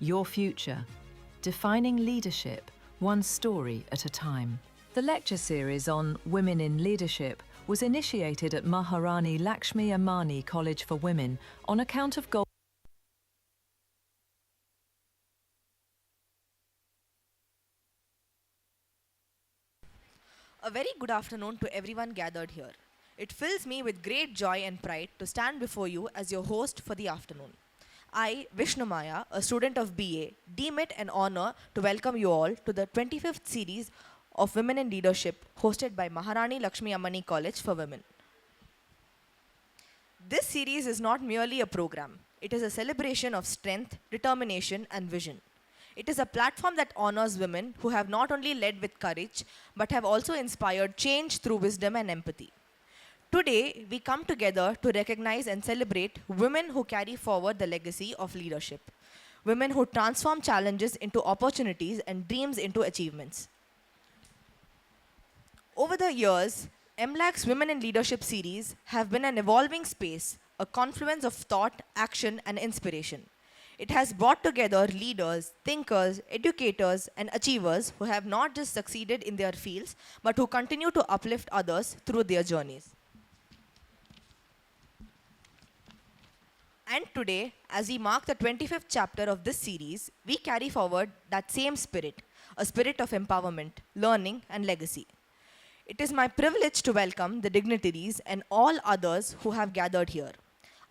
Your future. Defining leadership, one story at a time. The lecture series on Women in Leadership was initiated at Maharani Lakshmi Ammani College for Women on account of gold. A very good afternoon to everyone gathered here. It fills me with great joy and pride to stand before you as your host for the afternoon. I, Vishnu Maya, a student of BA, deem it an honor to welcome you all to the 25th series of Women in Leadership hosted by Maharani Lakshmi Ammani College for Women. This series is not merely a program. It is a celebration of strength, determination, and vision. It is a platform that honors women who have not only led with courage, but have also inspired change through wisdom and empathy. Today, we come together to recognize and celebrate women who carry forward the legacy of leadership, women who transform challenges into opportunities and dreams into achievements. Over the years, MLAC's Women in Leadership series have been an evolving space, a confluence of thought, action, and inspiration. It has brought together leaders, thinkers, educators, and achievers who have not just succeeded in their fields, but who continue to uplift others through their journeys. And today, as we mark the 25th chapter of this series, we carry forward that same spirit, a spirit of empowerment, learning, and legacy. It is my privilege to welcome the dignitaries and all others who have gathered here.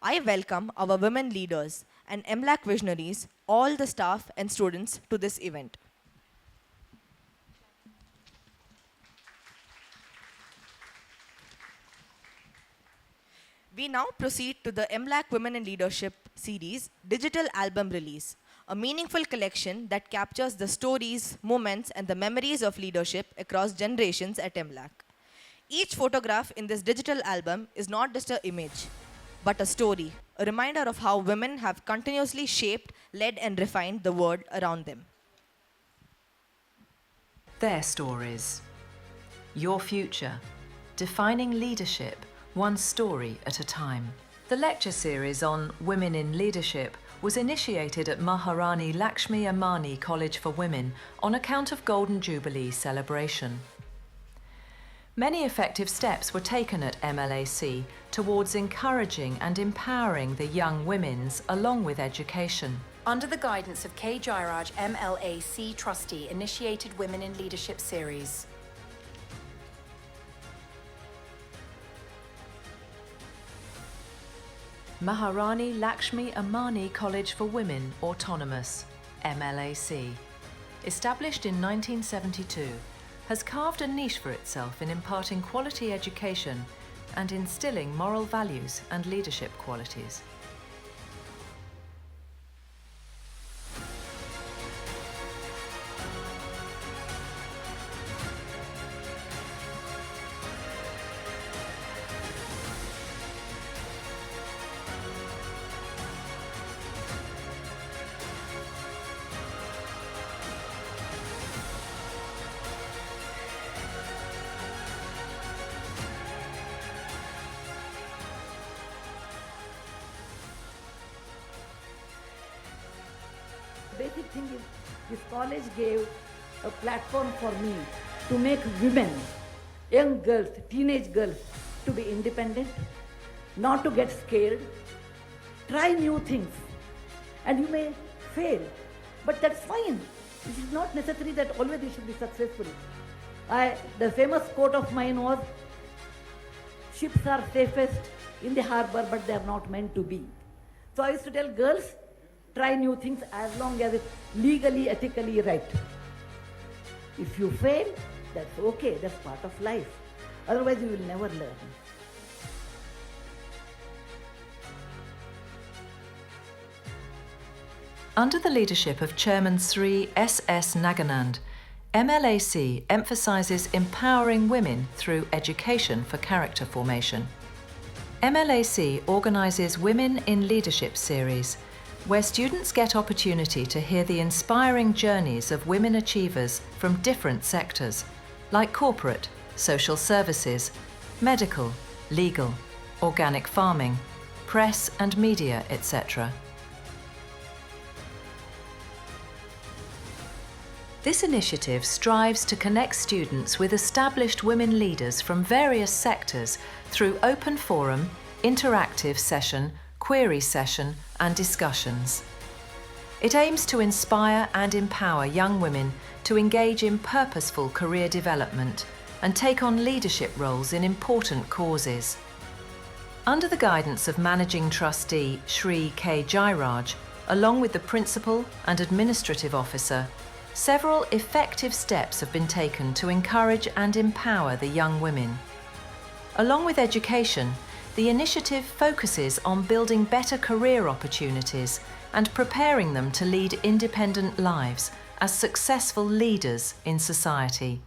I welcome our women leaders and MLAC visionaries, all the staff and students to this event. We now proceed to the MLAC Women in Leadership series digital album release, a meaningful collection that captures the stories, moments, and the memories of leadership across generations at MLAC. Each photograph in this digital album is not just an image, but a story, a reminder of how women have continuously shaped, led, and refined the world around them. Their stories. Your future. Defining leadership, one story at a time. The lecture series on Women in Leadership was initiated at Maharani Lakshmi Ammani College for Women on account of Golden Jubilee celebration. Many effective steps were taken at MLAC towards encouraging and empowering the young women's along with education. Under the guidance of K. Jairaj, MLAC trustee, initiated Women in Leadership series. Maharani Lakshmi Ammani College for Women Autonomous, MLAC, established in 1972, has carved a niche for itself in imparting quality education and instilling moral values and leadership qualities. Basic thing is this college gave a platform for me to make women, young girls, teenage girls to be independent, not to get scared, try new things. And you may fail, but that's fine. It is not necessary that always you should be successful. The famous quote of mine was, ships are safest in the harbor, but they are not meant to be. So I used to tell girls, try new things as long as it's legally, ethically right. If you fail, that's okay, that's part of life. Otherwise you will never learn. Under the leadership of Chairman Sri S.S. Naganand, MLAC emphasises empowering women through education for character formation. MLAC organises Women in Leadership series, where students get opportunity to hear the inspiring journeys of women achievers from different sectors, like corporate, social services, medical, legal, organic farming, press and media, etc. This initiative strives to connect students with established women leaders from various sectors through open forum, interactive session, query session, and discussions. It aims to inspire and empower young women to engage in purposeful career development and take on leadership roles in important causes. Under the guidance of Managing Trustee Shri K. Jairaj, along with the Principal and Administrative Officer, several effective steps have been taken to encourage and empower the young women. Along with education, the initiative focuses on building better career opportunities and preparing them to lead independent lives as successful leaders in society.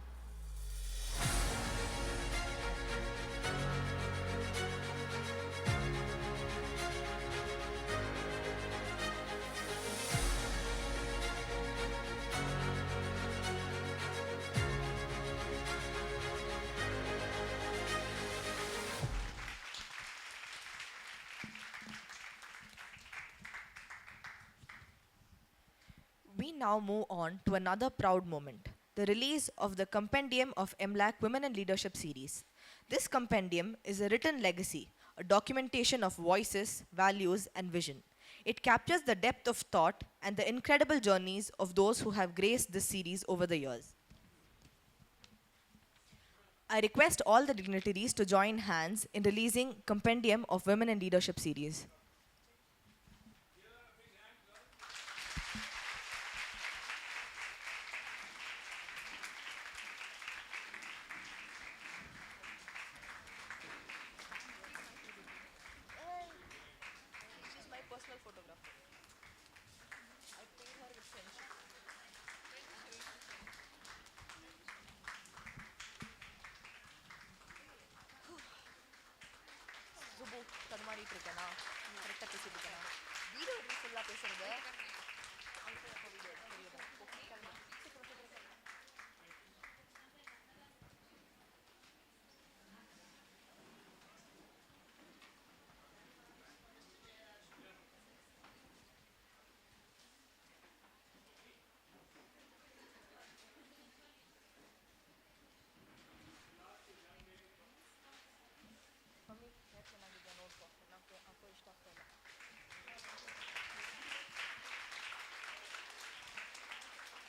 We now move on to another proud moment, the release of the Compendium of MLAC Women in Leadership series. This compendium is a written legacy, a documentation of voices, values, and vision. It captures the depth of thought and the incredible journeys of those who have graced this series over the years. I request all the dignitaries to join hands in releasing Compendium of Women in Leadership series. தடுமாறிட்டு இருக்கேனா கரெக்டாக பேசிட்டு இருக்கேனா video ஃபுல்லாக பேசுறது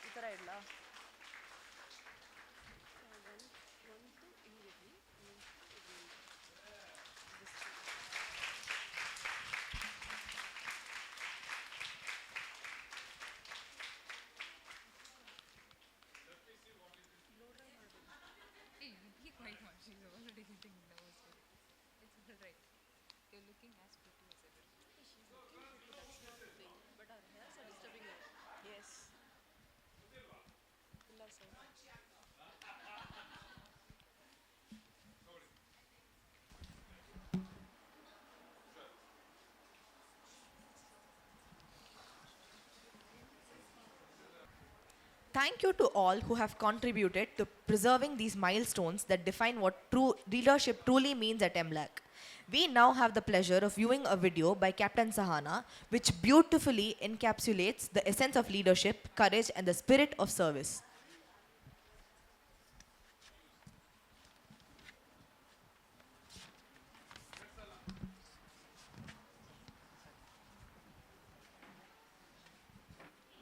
ಈ ಥರ ಇಡಲಾ Thank you to all who have contributed to preserving these milestones that define what true leadership truly means at MLAC. We now have the pleasure of viewing a video by Captain Sahana, which beautifully encapsulates the essence of leadership, courage, and the spirit of service.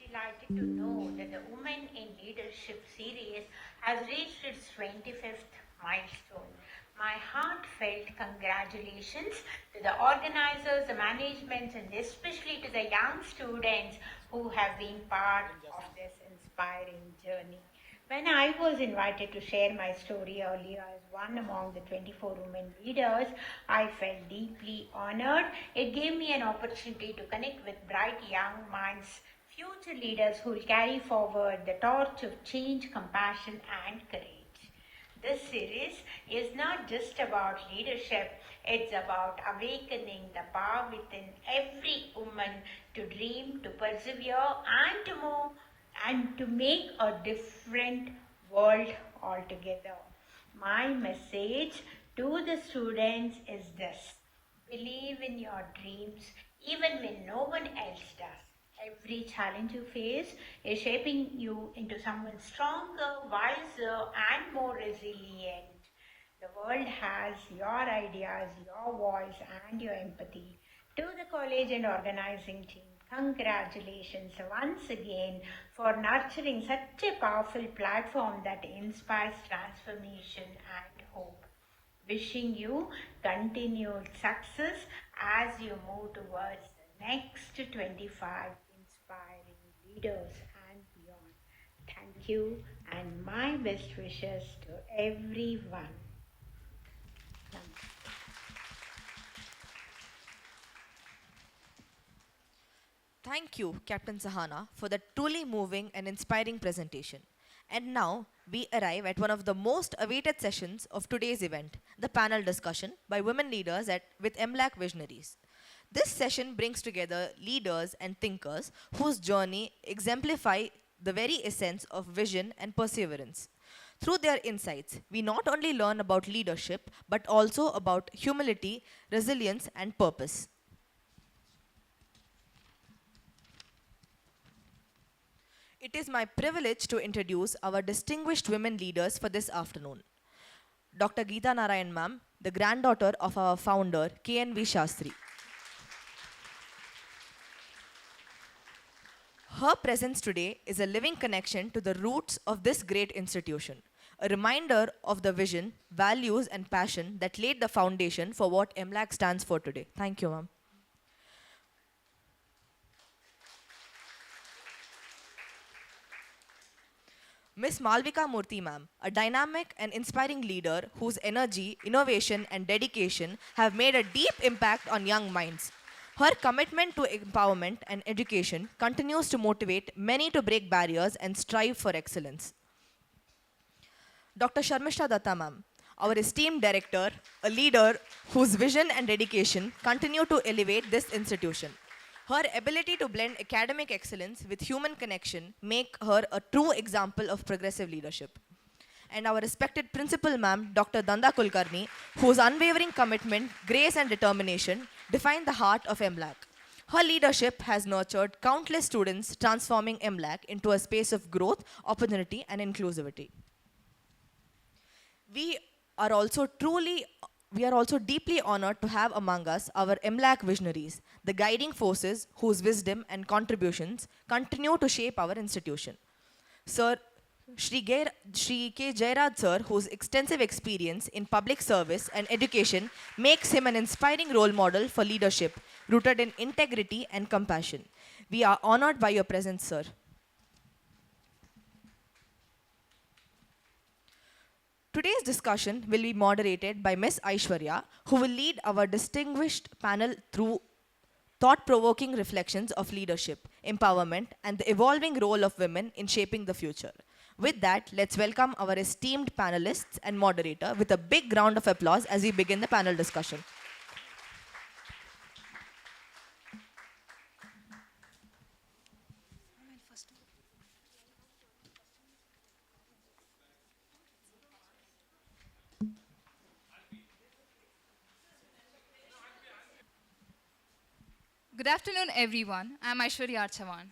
Delighted to know that the Women in Leadership series has reached its 25th milestone. My heartfelt congratulations to the organizers, the management, and especially to the young students who have been part of this inspiring journey. When I was invited to share my story earlier as one among the 24 women leaders, I felt deeply honored. It gave me an opportunity to connect with bright young minds, future leaders who will carry forward the torch of change, compassion, and courage. This series is not just about leadership, it's about awakening the power within every woman to dream, to persevere, and to move, and to make a different world altogether. My message to the students is this: believe in your dreams even when no one else does. Every challenge you face is shaping you into someone stronger, wiser, and more resilient. The world has your ideas, your voice, and your empathy. To the college and organizing team, congratulations once again for nurturing such a powerful platform that inspires transformation and hope. Wishing you continued success as you move towards the next 25 inspiring leaders and beyond. Thank you and my best wishes to everyone. Thank you, Captain Sahana, for that truly moving and inspiring presentation. And now we arrive at one of the most awaited sessions of today's event, the panel discussion by women leaders with MLAC Visionaries. This session brings together leaders and thinkers whose journey exemplify the very essence of vision and perseverance. Through their insights, we not only learn about leadership, but also about humility, resilience, and purpose. It is my privilege to introduce our distinguished women leaders for this afternoon. Dr. Geeta Narayan ma'am, the granddaughter of our founder, KNV Shastri. Her presence today is a living connection to the roots of this great institution, a reminder of the vision, values, and passion that laid the foundation for what MLAC stands for today. Thank you, ma'am. Ms. Malvika Murthy ma'am, a dynamic and inspiring leader whose energy, innovation, and dedication have made a deep impact on young minds. Her commitment to empowerment and education continues to motivate many to break barriers and strive for excellence. Dr. Sharmishta Datta ma'am, our esteemed director, a leader whose vision and dedication continue to elevate this institution. Her ability to blend academic excellence with human connection make her a true example of progressive leadership. And our respected principal ma'am, Dr. Danda Kulkarni, whose unwavering commitment, grace and determination define the heart of MLAC. Her leadership has nurtured countless students, transforming MLAC into a space of growth, opportunity and inclusivity. We are also deeply honored to have among us our MLAC visionaries, the guiding forces whose wisdom and contributions continue to shape our institution. Sir, Shri K. Jairaj sir, whose extensive experience in public service and education makes him an inspiring role model for leadership, rooted in integrity and compassion. We are honored by your presence, sir. Today's discussion will be moderated by Ms. Aishwarya, who will lead our distinguished panel through thought-provoking reflections of leadership, empowerment, and the evolving role of women in shaping the future. With that, let's welcome our esteemed panelists and moderator with a big round of applause as we begin the panel discussion. Good afternoon, everyone. I'm Aishwarya Chavan.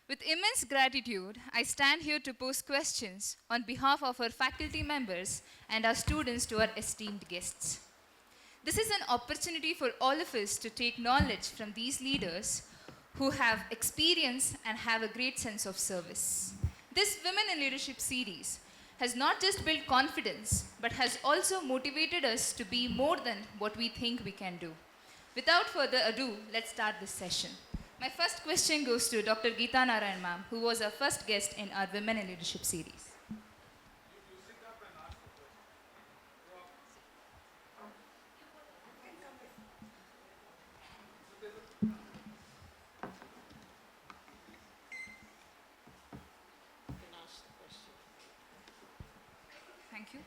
With immense gratitude, I stand here to pose questions on behalf of our faculty members and our students to our esteemed guests. This is an opportunity for all of us to take knowledge from these leaders who have experience and have a great sense of service. This Women in Leadership series has not just built confidence, but has also motivated us to be more than what we think we can do. Without further ado, let's start this session. My first question goes to Dr. Geeta Narayan ma'am, who was our first guest in our Women in Leadership series. Thank you.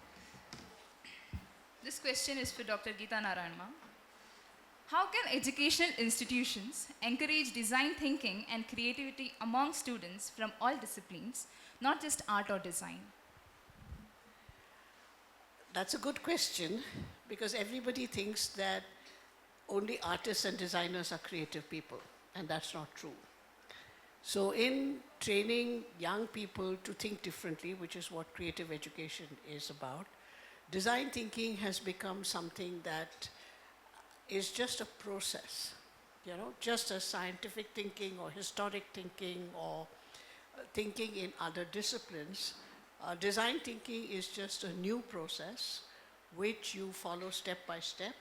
This question is for Dr. Geeta Narayan ma'am. How can educational institutions encourage design thinking and creativity among students from all disciplines, not just art or design? That's a good question, because everybody thinks that only artists and designers are creative people, and that's not true. So in training young people to think differently, which is what creative education is about, design thinking has become something that is just a process, just as scientific thinking or historic thinking or thinking in other disciplines. Design thinking is just a new process which you follow step by step,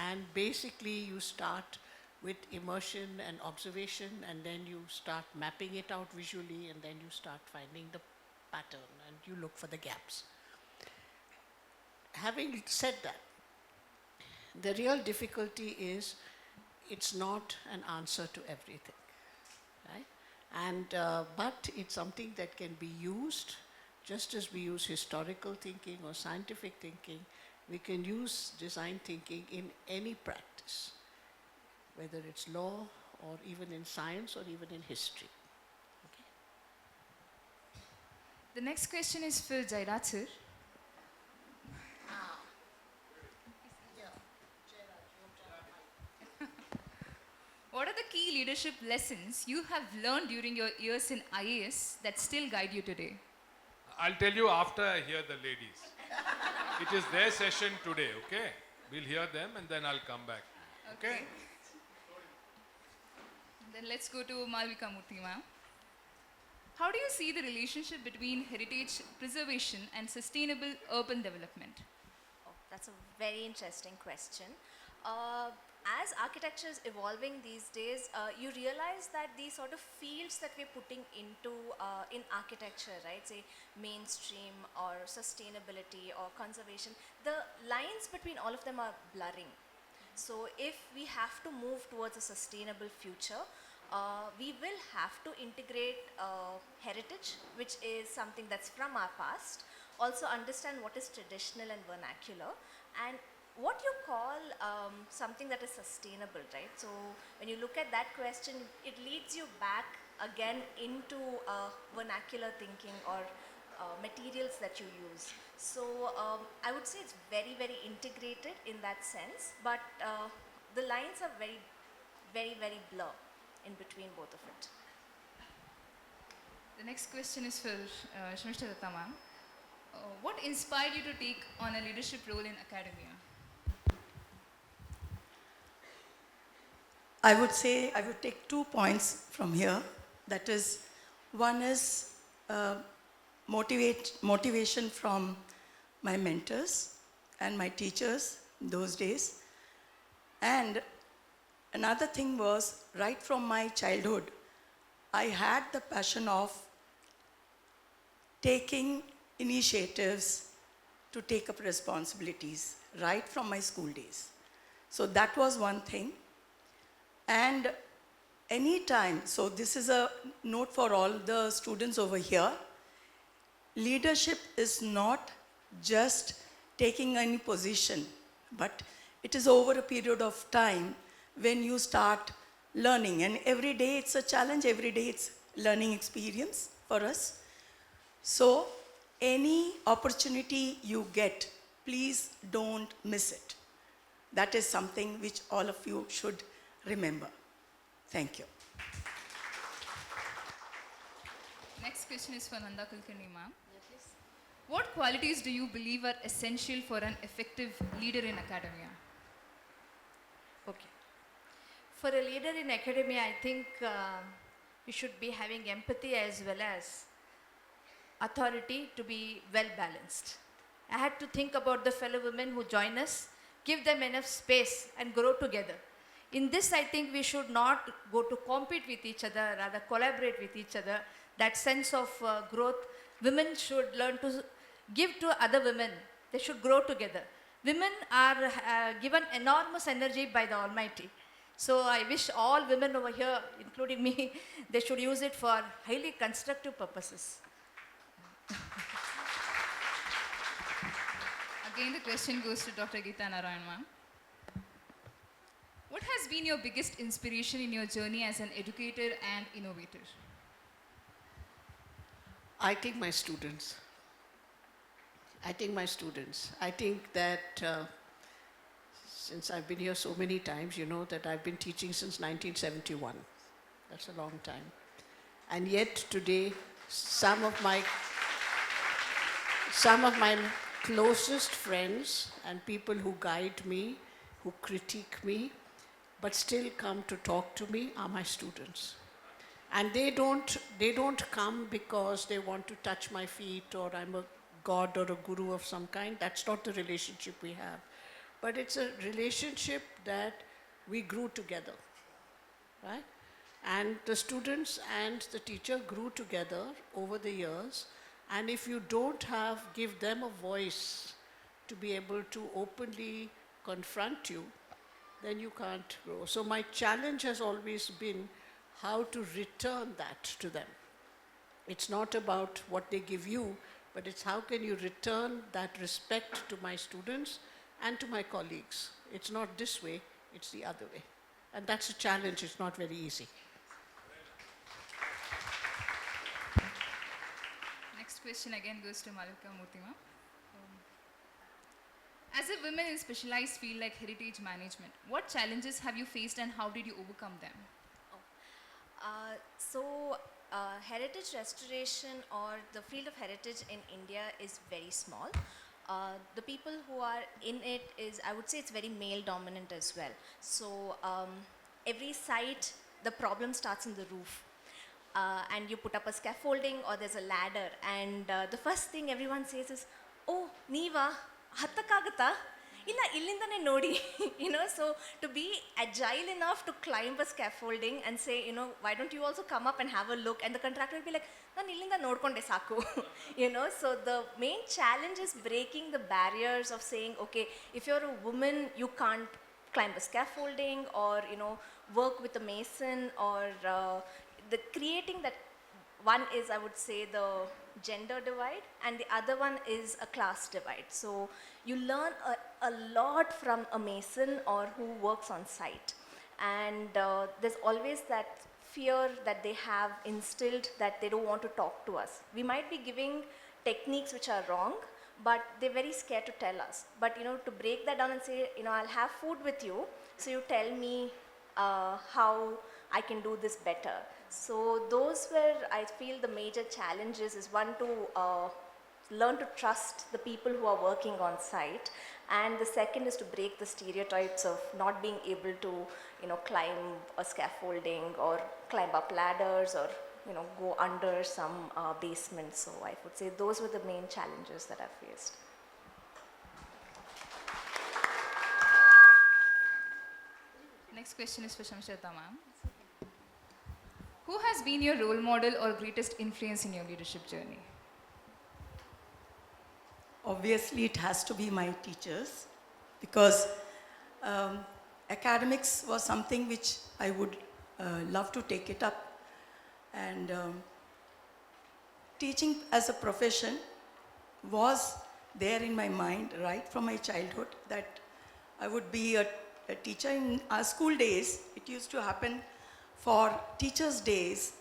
and basically you start with immersion and observation, and then you start mapping it out visually, and then you start finding the pattern and you look for the gaps. Having said that, the real difficulty is it's not an answer to everything, right? And but it's something that can be used just as we use historical thinking or scientific thinking. We can use design thinking in any practice, whether it's law or even in science or even in history. The next question is for Jairat sir. What are the key leadership lessons you have learned during your years in IAS that still guide you today? I'll tell you after I hear the ladies. It is their session today, okay? We'll hear them and then I'll come back. Okay? Then let's go to Malvika Murthy ma'am. How do you see the relationship between heritage preservation and sustainable urban development? Oh, that's a very interesting question. As architecture is evolving these days, you realize that these sort of fields that we're putting into in architecture, right, say mainstream or sustainability or conservation, the lines between all of them are blurring. So if we have to move towards a sustainable future, we will have to integrate heritage, which is something that's from our past, also understand what is traditional and vernacular, and what you call something that is sustainable, right? So when you look at that question, it leads you back again into vernacular thinking or materials that you use. So I would say it's very, very integrated in that sense, but the lines are very, very, very blur in between both of it. The next question is for Shamishta Datta ma'am. What inspired you to take on a leadership role in academia? I would say I would take 2 points from here. That is, one is motivation from my mentors and my teachers in those days. And another thing was, right from my childhood, I had the passion of taking initiatives to take up responsibilities right from my school days. So that was one thing. And anytime, so this is a note for all the students over here, leadership is not just taking any position, but it is over a period of time when you start learning. And every day it's a challenge, every day it's learning experience for us. So any opportunity you get, please don't miss it. That is something which all of you should remember. Thank you. Next question is for Nanda Kulkarni ma'am. What qualities do you believe are essential for an effective leader in academia? Okay. For a leader in academia, I think you should be having empathy as well as authority to be well balanced. I had to think about the fellow women who join us, give them enough space and grow together. In this, I think we should not go to compete with each other, rather collaborate with each other. That sense of growth, women should learn to give to other women. They should grow together. Women are given enormous energy by the Almighty. So I wish all women over here, including me, they should use it for highly constructive purposes. Again, the question goes to Dr. Geeta Narayan ma'am. What has been your biggest inspiration in your journey as an educator and innovator? I think my students. I think that since I've been here so many times, you know that I've been teaching since 1971. That's a long time. And yet today, some of my closest friends and people who guide me, who critique me, but still come to talk to me are my students. And they don't come because they want to touch my feet or I'm a god or a guru of some kind. That's not the relationship we have. But it's a relationship that we grew together, right? And the students and the teacher grew together over the years. And if you don't give them a voice to be able to openly confront you, then you can't grow. So my challenge has always been how to return that to them. It's not about what they give you, but it's how can you return that respect to my students and to my colleagues. It's not this way, it's the other way. And that's a challenge, it's not very easy. Next question again goes to Malika Murthy ma'am. As a woman in specialized field like heritage management, what challenges have you faced and how did you overcome them? Heritage restoration or the field of heritage in India is very small. The people who are in it is, I would say it's very male dominant as well. So every site, the problem starts in the roof. And you put up a scaffolding or there's a ladder and the first thing everyone says is, oh, Niva, hattakagata? Illa illindane nodi. So to be agile enough to climb a scaffolding and say, why don't you also come up and have a look? And the contractor will be like, nan illinda nodkonde saku. So the main challenge is breaking the barriers of saying, okay, if you're a woman, you can't climb a scaffolding or, work with a mason or the creating that. One is, I would say, the gender divide and the other one is a class divide. So you learn a lot from a mason or who works on site. And there's always that fear that they have instilled that they don't want to talk to us. We might be giving techniques which are wrong, but they're very scared to tell us. But to break that down and say, I'll have food with you, so you tell me how I can do this better. So those were, I feel, the major challenges is one to learn to trust the people who are working on site, and the second is to break the stereotypes of not being able to climb a scaffolding or climb up ladders or go under some basement. So I would say those were the main challenges that I faced. Next question is for Shamshata ma'am. Who has been your role model or greatest influence in your leadership journey? Obviously, it has to be my teachers because academics was something which I would love to take it up. And teaching as a profession was there in my mind right from my childhood that I would be a teacher. In our school days, it used to happen for Teachers' Days.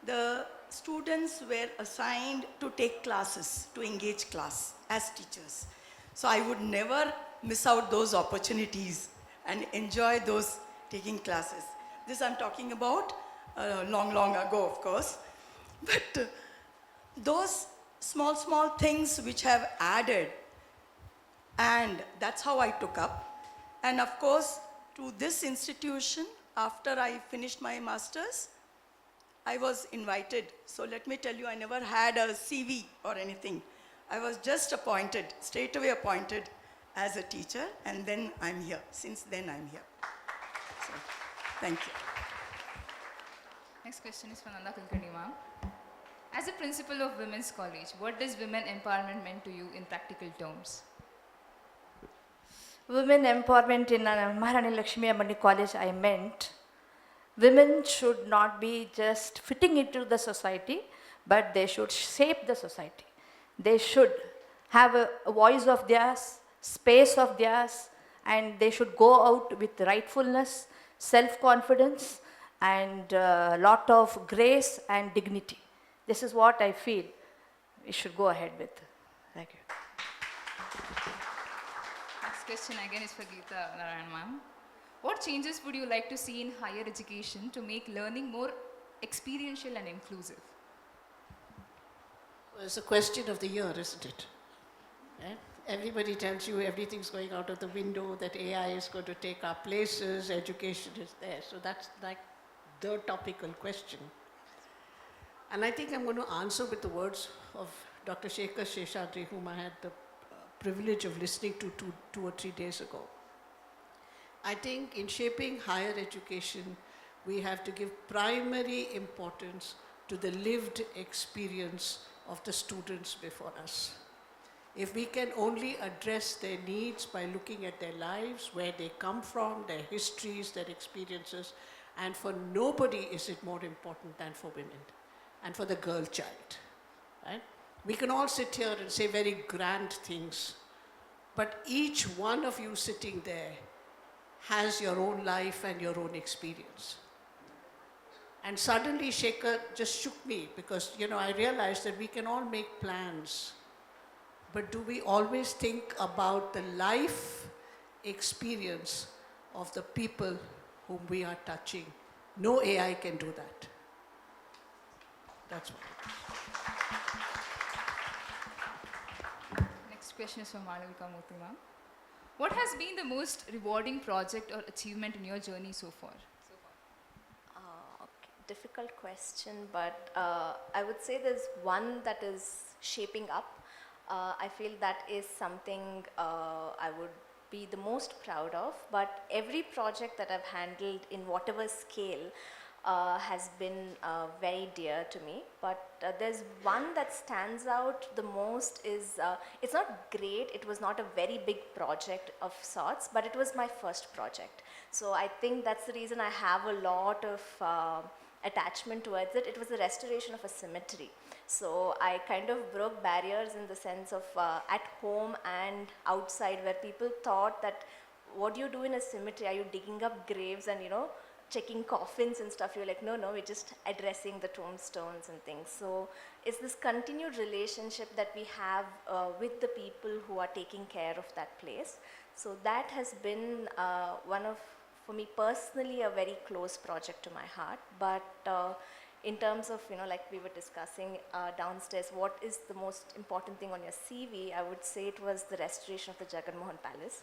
The students were assigned to take classes, to engage class as teachers. So I would never miss out those opportunities and enjoy those taking classes. This I'm talking about long, long ago, of course. But those small, small things which have added, and that's how I took up. And of course, to this institution, after I finished my master's, I was invited. So let me tell you, I never had a CV or anything. I was just appointed, straight away appointed as a teacher, and then I'm here. Since then, I'm here. So, thank you. Next question is for Nanda Kulkarni ma'am. As a principal of Women's College, what does women empowerment mean to you in practical terms? Women empowerment in Maharani Lakshmi Ammani College, I meant women should not be just fitting into the society, but they should shape the society. They should have a voice of theirs, space of theirs, and they should go out with rightfulness, self-confidence, and a lot of grace and dignity. This is what I feel we should go ahead with. Thank you. Next question again is for Geeta Narayan ma'am. What changes would you like to see in higher education to make learning more experiential and inclusive? Well, it's a question of the year, isn't it? Right? Everybody tells you everything's going out of the window, that AI is going to take our places, education is there. So that's like the topical question. And I think I'm going to answer with the words of Dr. Shekhar Seshadri, whom I had the privilege of listening to two or 3 days ago. I think in shaping higher education, we have to give primary importance to the lived experience of the students before us. If we can only address their needs by looking at their lives, where they come from, their histories, their experiences, and for nobody is it more important than for women and for the girl child, right? We can all sit here and say very grand things, but each one of you sitting there has your own life and your own experience. And suddenly Shekhar just shook me because, I realized that we can all make plans, but do we always think about the life experience of the people whom we are touching? No AI can do that. That's what. Next question is from Malavika Murthy ma'am. What has been the most rewarding project or achievement in your journey so far? Okay. Difficult question, but I would say there's one that is shaping up. I feel that is something I would be the most proud of, but every project that I've handled in whatever scale has been very dear to me. But there's one that stands out the most is, it's not great, it was not a very big project of sorts, but it was my first project. So I think that's the reason I have a lot of attachment towards it. It was the restoration of a cemetery. So I kind of broke barriers in the sense of at home and outside, where people thought that what do you do in a cemetery? Are you digging up graves and checking coffins and stuff? You're like, no, we're just addressing the tombstones and things. So it's this continued relationship that we have with the people who are taking care of that place. So that has been one of, for me personally, a very close project to my heart. But in terms of, like we were discussing downstairs, what is the most important thing on your CV? I would say it was the restoration of the Jagan Mohan Palace.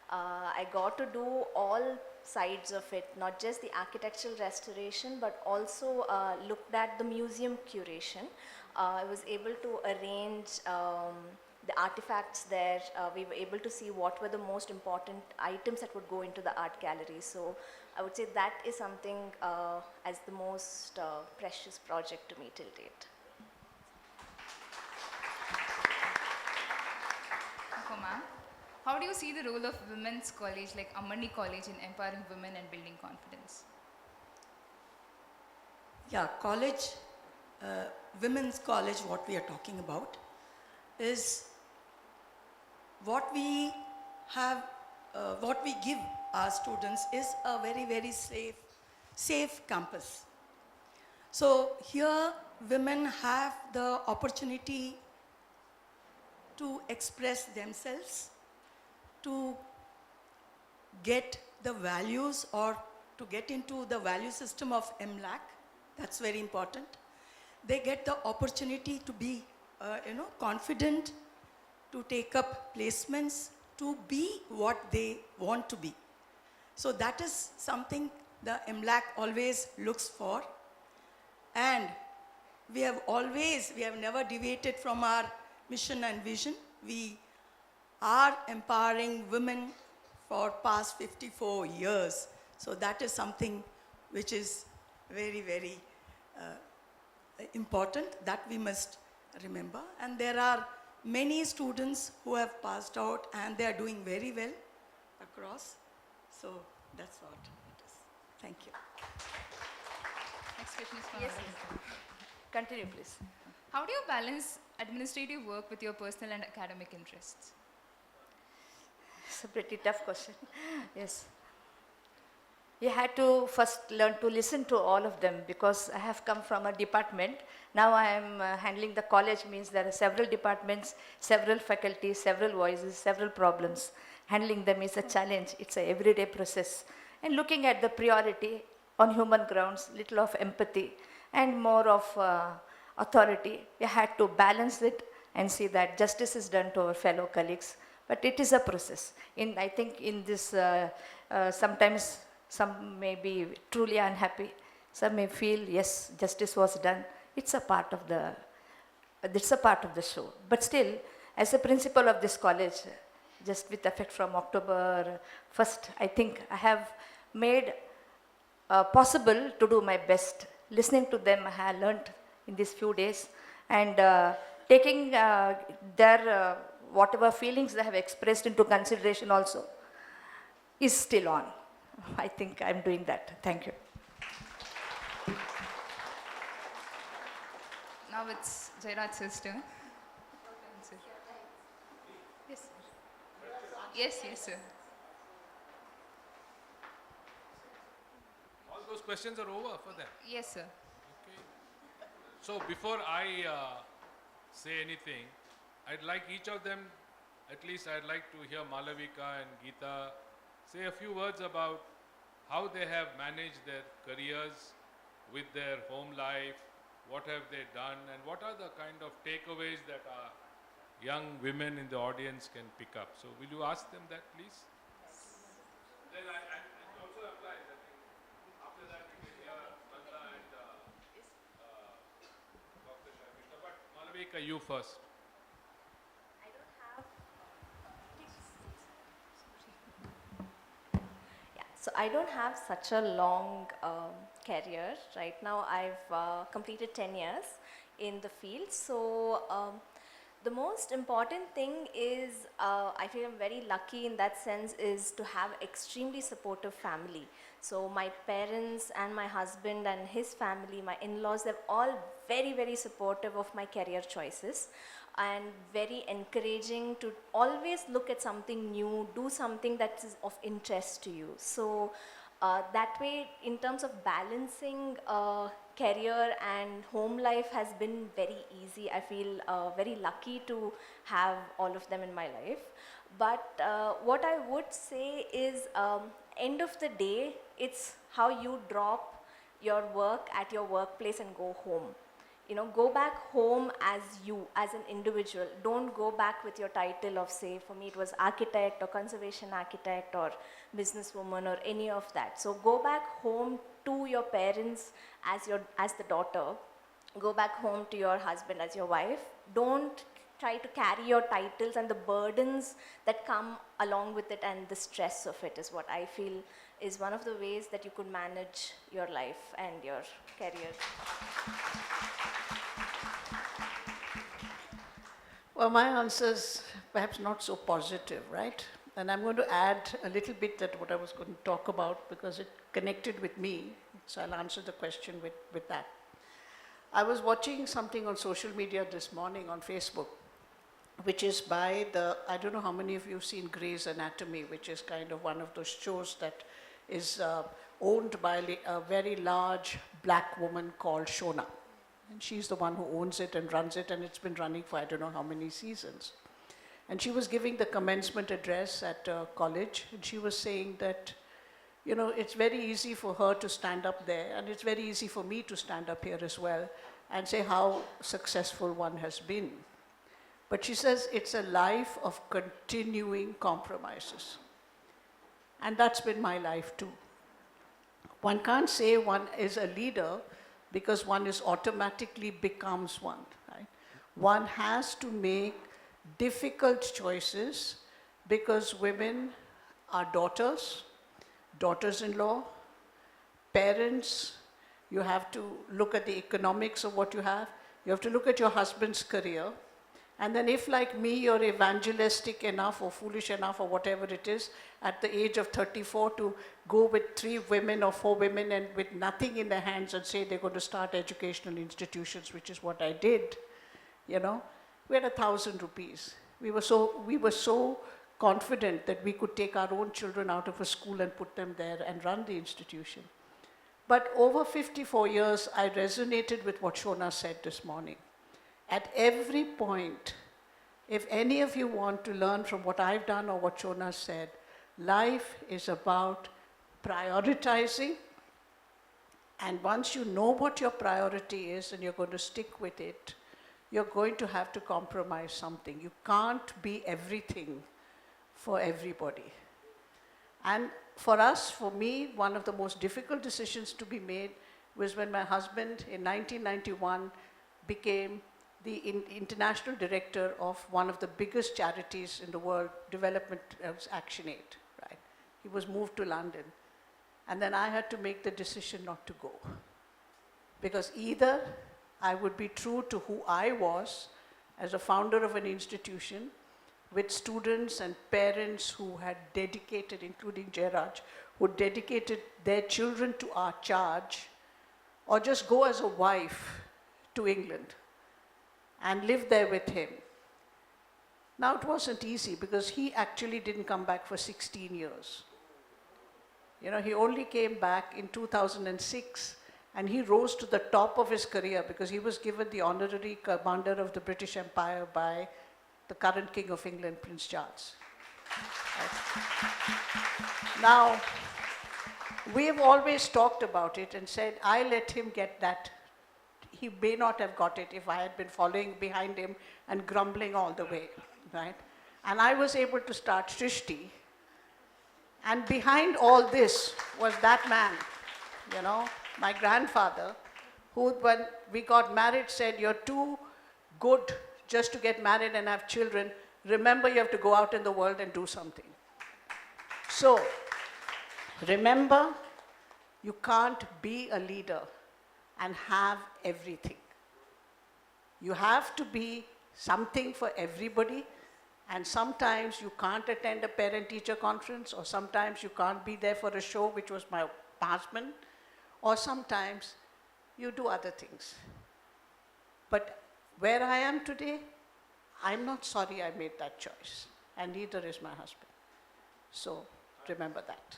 I got to do all sides of it, not just the architectural restoration, but also looked at the museum curation. I was able to arrange the artifacts there. We were able to see what were the most important items that would go into the art gallery. So I would say that is something as the most precious project to me till date. Ma'am, how do you see the role of women's college like Ammani College in empowering women and building confidence? Yeah, college, women's college, what we are talking about, is what we have, what we give our students is a very, very safe campus. So here women have the opportunity to express themselves, to get the values or to get into the value system of MLAC. That's very important. They get the opportunity to be, confident, to take up placements, to be what they want to be. So that is something the MLAC always looks for. And we have never deviated from our mission and vision. We are empowering women for past 54 years. So that is something which is very, very important that we must remember. And there are many students who have passed out and they are doing very well across. So that's what it is. Thank you. Next question is from Yes, continue please. How do you balance administrative work with your personal and academic interests? It's a pretty tough question. Yes. You had to first learn to listen to all of them, because I have come from a department. Now I am handling the college, means there are several departments, several faculties, several voices, several problems. Handling them is a challenge. It's an everyday process. And looking at the priority on human grounds, little of empathy, and more of authority. We had to balance it and see that justice is done to our fellow colleagues. But it is a process. I think in this, sometimes some may be truly unhappy. Some may feel, yes, justice was done. It's a part of the show. But still, as a principal of this college, just with effect from October 1st, I think I have made possible to do my best. Listening to them, I have learned in these few days, and taking their whatever feelings they have expressed into consideration also is still on. I think I'm doing that. Thank you. Now it's Jairaj's turn. Yes, sir. Yes, sir. All those questions are over for them. Yes, sir. Okay. So before I say anything, I'd like each of them, at least I'd like to hear Malavika and Geeta say a few words about how they have managed their careers with their home life, what have they done, and what are the kind of takeaways that our young women in the audience can pick up. So will you ask them that, please? Then it also applies, I think. After that, we can hear Nanda and Dr. Sharmila. But Malavika, you first. So I don't have such a long career. Right now I've completed 10 years in the field. So the most important thing is, I feel I'm very lucky in that sense, is to have extremely supportive family. So my parents and my husband and his family, my in-laws, they're all very, very supportive of my career choices and very encouraging to always look at something new, do something that is of interest to you. So that way, in terms of balancing career and home life has been very easy. I feel very lucky to have all of them in my life. But what I would say is, end of the day, it's how you drop your work at your workplace and go home. You know, go back home as you, as an individual. Don't go back with your title of, say, for me it was architect or conservation architect or businesswoman or any of that. So go back home to your parents as the daughter. Go back home to your husband as your wife. Don't try to carry your titles and the burdens that come along with it, and the stress of it is what I feel is one of the ways that you could manage your life and your career. Well, my answer is perhaps not so positive, right? And I'm going to add a little bit that what I was going to talk about because it connected with me. So I'll answer the question with that. I was watching something on social media this morning on Facebook, which is by I don't know how many of you have seen Grey's Anatomy, which is kind of one of those shows that is owned by a very large black woman called Shona. And she's the one who owns it and runs it, and it's been running for I don't know how many seasons. And she was giving the commencement address at college, and she was saying that, you know, it's very easy for her to stand up there, and it's very easy for me to stand up here as well and say how successful one has been. But she says it's a life of continuing compromises. And that's been my life too. One can't say one is a leader because one is automatically becomes one, right? One has to make difficult choices because women are daughters, daughters-in-law, parents. You have to look at the economics of what you have. You have to look at your husband's career. And then if, like me, you're evangelistic enough or foolish enough or whatever it is, at the age of 34 to go with 3 women or 4 women and with nothing in their hands and say they're going to start educational institutions, which is what I did, you know, we had 1,000 rupees. We were so confident that we could take our own children out of a school and put them there and run the institution. But over 54 years, I resonated with what Shona said this morning. At every point, if any of you want to learn from what I've done or what Shona said, life is about prioritizing And once you know what your priority is and you're going to stick with it, you're going to have to compromise something. You can't be everything for everybody. And for us, for me, one of the most difficult decisions to be made was when my husband in 1991 became the international director of one of the biggest charities in the world, Development Action Aid, right? He was moved to London. And then I had to make the decision not to go. Because either I would be true to who I was as a founder of an institution with students and parents who had dedicated, including Jairaj, who dedicated their children to our charge, or just go as a wife to England and live there with him. Now it wasn't easy because he actually didn't come back for 16 years. You know, he only came back in 2006 and he rose to the top of his career because he was given the honorary commander of the British Empire by the current King of England, Prince Charles. Right. Now, we have always talked about it and said, I let him get that. He may not have got it if I had been following behind him and grumbling all the way, right? And I was able to start Shrishti. And behind all this was that man, you know, my grandfather, who when we got married said, you're too good just to get married and have children. Remember, you have to go out in the world and do something. So, remember, you can't be a leader and have everything. You have to be something for everybody, and sometimes you can't attend a parent-teacher conference, or sometimes you can't be there for a show, which was my husband, or sometimes you do other things. But where I am today, I'm not sorry I made that choice, and neither is my husband. So remember that.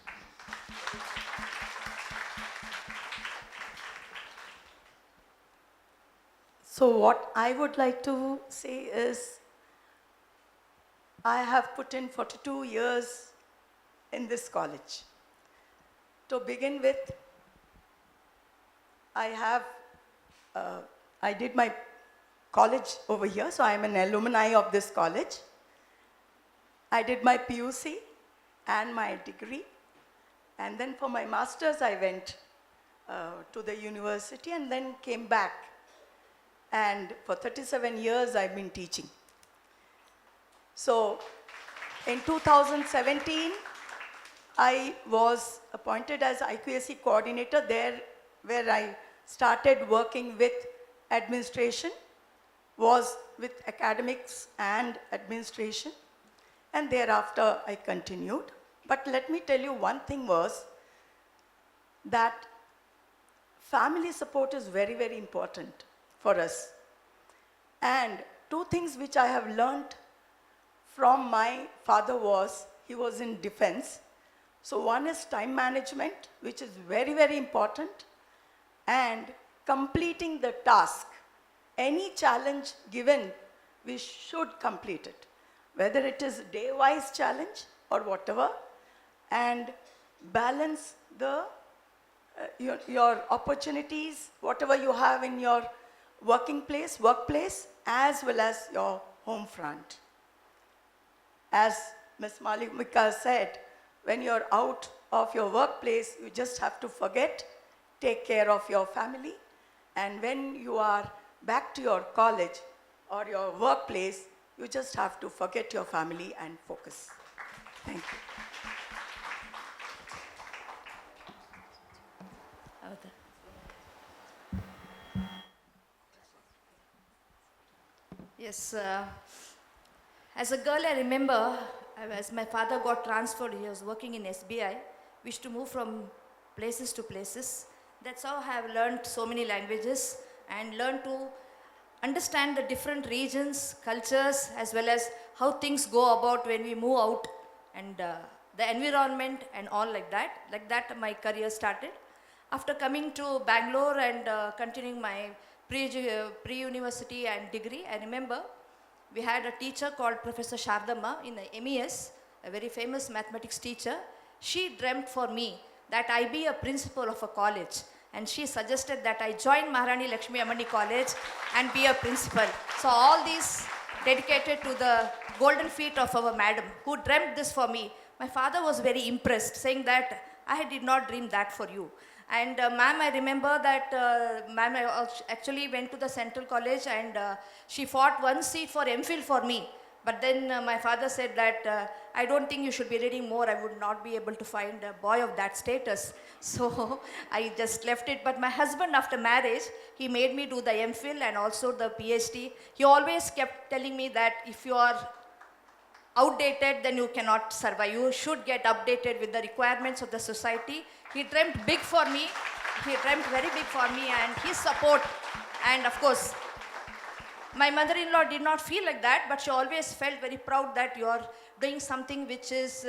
So what I would like to say is, I have put in 42 years in this college. To begin with, I did my college over here, so I am an alumni of this college. I did my PUC and my degree, and then for my master's I went to the university and then came back. And for 37 years I've been teaching. So in 2017, I was appointed as IQAC coordinator there, where I started working with administration, was with academics and administration, and thereafter I continued. But let me tell you, one thing was that family support is very, very important for us. And two things which I have learned from my father was, he was in defense. So one is time management, which is very, very important, and completing the task. Any challenge given, we should complete it, whether it is day-wise challenge or whatever, and balance the your opportunities, whatever you have in your workplace, as well as your home front. As Ms. Malavika said, when you're out of your workplace, you just have to forget, take care of your family, and when you are back to your college or your workplace, you just have to forget your family and focus. Thank you. Yes, as a girl I remember, as my father got transferred, he was working in SBI. We used to move from places to places. That's how I have learned so many languages and learned to understand the different regions, cultures, as well as how things go about when we move out, and the environment and all like that. Like that my career started. After coming to Bangalore and continuing my pre-university and degree, I remember we had a teacher called Professor Shardamma in the MES, a very famous mathematics teacher. She dreamt for me that I be a principal of a college, and she suggested that I join Maharani Lakshmi Ammani College and be a principal. So all these dedicated to the golden feet of our madam who dreamt this for me. My father was very impressed, saying that I did not dream that for you. And ma'am, I remember that ma'am actually went to the Central College and she fought one seat for MPhil for me. But then my father said that I don't think you should be reading more. I would not be able to find a boy of that status. So I just left it. But my husband, after marriage, he made me do the MPhil and also the PhD. He always kept telling me that if you are outdated, then you cannot survive. You should get updated with the requirements of the society. He dreamt big for me. He dreamt very big for me, and his support. And of course, my mother-in-law did not feel like that, but she always felt very proud that you are doing something which is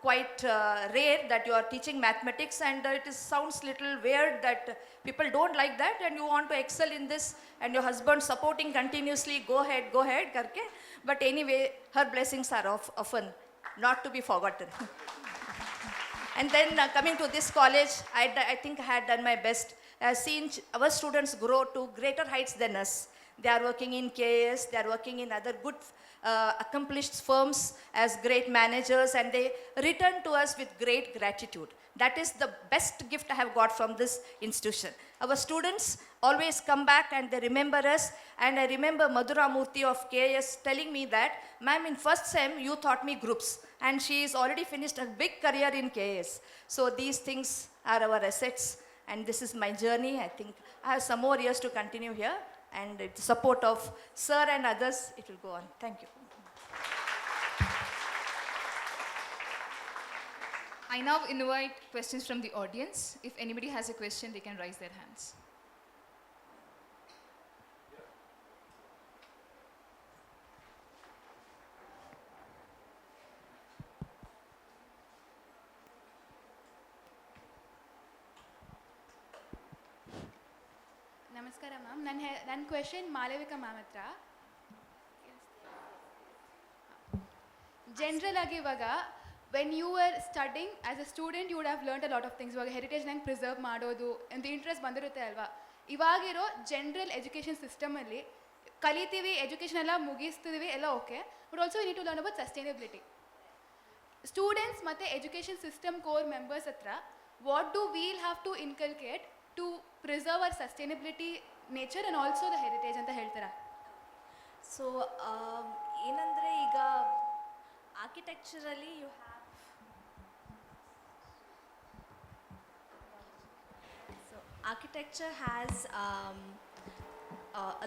quite rare, that you are teaching mathematics, and it sounds little weird that people don't like that, and you want to excel in this, and your husband supporting continuously, go ahead, karke. But anyway, her blessings are often not to be forgotten. And then coming to this college, I think I had done my best. I have seen our students grow to greater heights than us. They are working in KAS, they are working in other good accomplished firms as great managers, and they return to us with great gratitude. That is the best gift I have got from this institution. Our students always come back and they remember us, and I remember Madhura Murthy of KAS telling me that, ma'am, in first sem you taught me groups, and she is already finished a big career in KAS. So these things are our assets, and this is my journey. I think I have some more years to continue here, and with the support of sir and others, it will go on. Thank you. I now invite questions from the audience. If anybody has a question, they can raise their hands. ನಮಸ್ಕಾರ ma'am. ನನ್ನ question Malavika ma'am ಹತ್ರ. General ಆಗಿ ಇವಾಗ when you are studying as a student you would have learned a lot of things. ಇವಾಗ heritage ನಂಗೆ preserve ಮಾಡೋದು ಅಂತ interest ಬಂದಿರುತ್ತೆ ಅಲ್ವಾ. ಇವಾಗಿರೋ ಜನರಲ್ ಎಜುಕೇಷನ್ ಸಿಸ್ಟಮಲ್ಲಿ ಕಲಿತೀವಿ, ಎಜುಕೇಷನ್ ಎಲ್ಲ ಮುಗಿಸ್ತಿದ್ದೀವಿ, ಎಲ್ಲ okay, but also you need to learn about sustainability. Students ಮತ್ತು ಎಜುಕೇಷನ್ ಸಿಸ್ಟಮ್ ಕೋರ್ ಮೆಂಬರ್ಸ್ ಹತ್ರ what do we'll have to inculcate to preserve our sustainability, nature and also the heritage ಅಂತ ಹೇಳ್ತೀರಾ? So ಏನಂದರೆ ಈಗ ಆರ್ಕಿಟೆಕ್ಚರಲ್ಲಿ you have so architecture has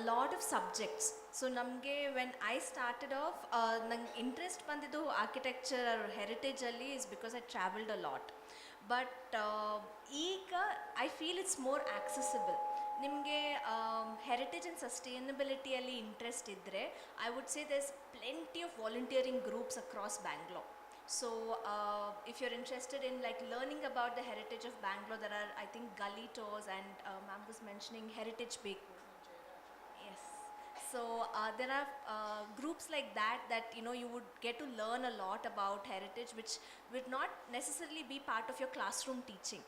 a lot of subjects. So ನಮಗೆ when I started off, ನಂಗೆ interest ಬಂದಿದ್ದು architecture heritage ಅಲ್ಲಿ is because I traveled a lot. But ಈಗ I feel it's more accessible. ನಿಮಗೆ ಹೆರಿಟೇಜ್ ಆ್ಯಂಡ್ ಸಸ್ಟೈನಬಿಲಿಟಿಯಲ್ಲಿ interest ಇದ್ದರೆ I would say there's plenty of volunteering groups across Bangalore. So if you're interested in like learning about the heritage of Bangalore, there are I think gully tours, and ma'am was mentioning Heritage Bakery. Yes. So there are groups like that you know you would get to learn a lot about heritage, which would not necessarily be part of your classroom teaching.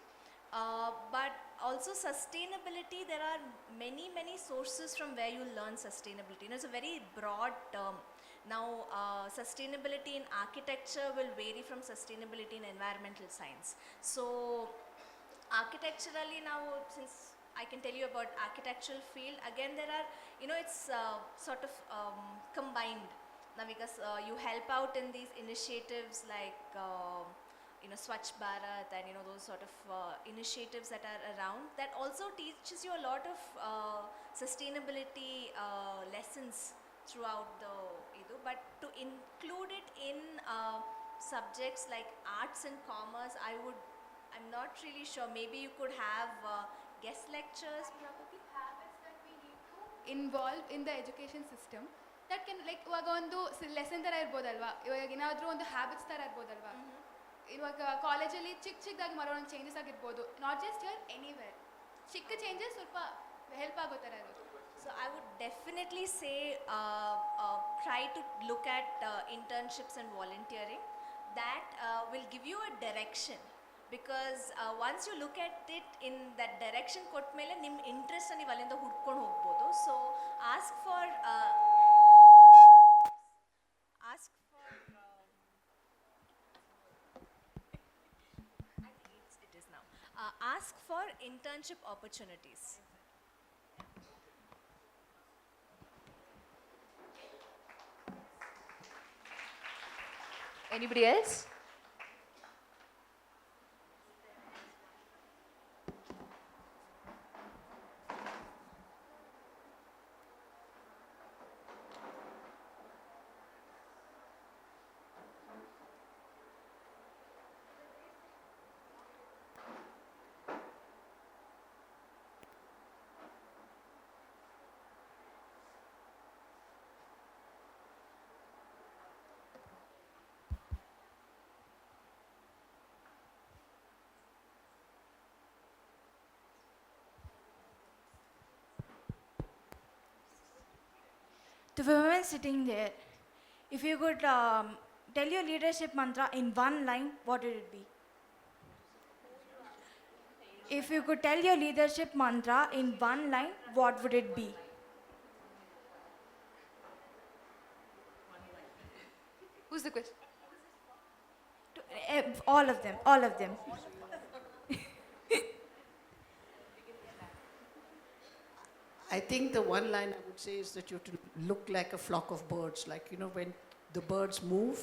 But also sustainability, there are many sources from where you learn sustainability. You know, it's a very broad term. Now sustainability in architecture will vary from sustainability in environmental science. So architecturally now, since I can tell you about architectural field, again there are, you know, it's sort of combined now, because you help out in these initiatives like you know, Swachh Bharat and you know those sort of initiatives that are around, that also teaches you a lot of sustainability lessons throughout the Idu. But to include it in subjects like arts and commerce, I'm not really sure. Maybe you could have guest lectures probably. Habits that we need to involve in the education system that can, like, ಇವಾಗ ಒಂದು lesson ಥರ ಇರ್ಬೋದಲ್ವಾ, ಇವಾಗ ಏನಾದರೂ ಒಂದು habits ಥರ ಇರ್ಬೋದಲ್ವಾ. ಇವಾಗ ಕಾಲೇಜಲ್ಲಿ ಚಿಕ್ಕದಾಗಿ ಮಾಡೋ ಒಂದು ಚೇಂಜಸ್ ಆಗಿರ್ಬೋದು, ನಾಟ್ ಜಸ್ಟ್ ಹಿಯರ್, ಎನಿವೇರ್ ಚಿಕ್ಕ ಚೇಂಜಸ್ ಸ್ವಲ್ಪ ಹೆಲ್ಪ್ ಆಗೋ ಥರ ಇರೋದು. So I would definitely say try to look at internships and volunteering. That will give you a direction. Because once you look at it in that direction ಕೊಟ್ಮೇಲೆ ನಿಮ್ಮ interest ನೀವು ಅಲ್ಲಿಂದ ಹುಡ್ಕೊಂಡು ಹೋಗ್ಬೋದು. So ask for I think it is now. Ask for internship opportunities. Anybody else? To the women sitting there, if you could tell your leadership mantra in one line, what would it be? If you could tell your leadership mantra in one line, what would it be? Who's the question? All of them, all of them. I think the one line I would say is that you have to look like a flock of birds. Like, you know, when the birds move,